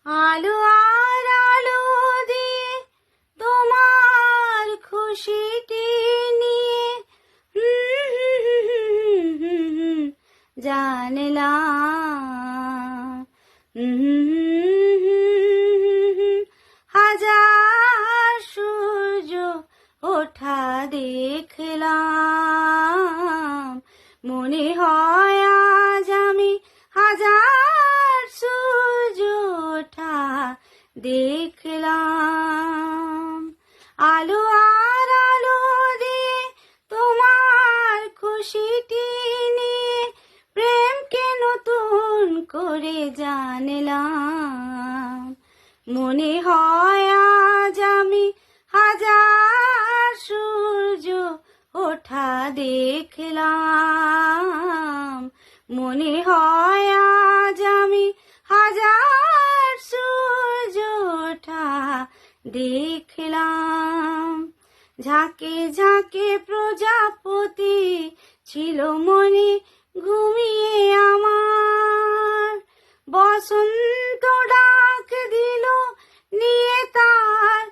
আলো আর আলো দিয়ে তোমার খুশিটি নিয়ে জানলাম হাজার সূর্য ওঠা দেখলাম, মনে হয় আজ আমি হাজার সূর্য ওঠা দেখলাম। আলো আর আলো দিয়ে তোমার খুশিটি নিয়ে প্রেমকে নতুন করে জানলাম, মনে হয় আজ আমি হাজার সূর্য ওঠা দেখলাম, মনে হয় আজ আমি হাজার সূর্য ওঠা দেখলাম। ঝাঁকে ঝাঁকে প্রজাপতি ছিল মনে ঘুমিয়ে আমার, বসন্ত ডাক দিল নিয়ে তার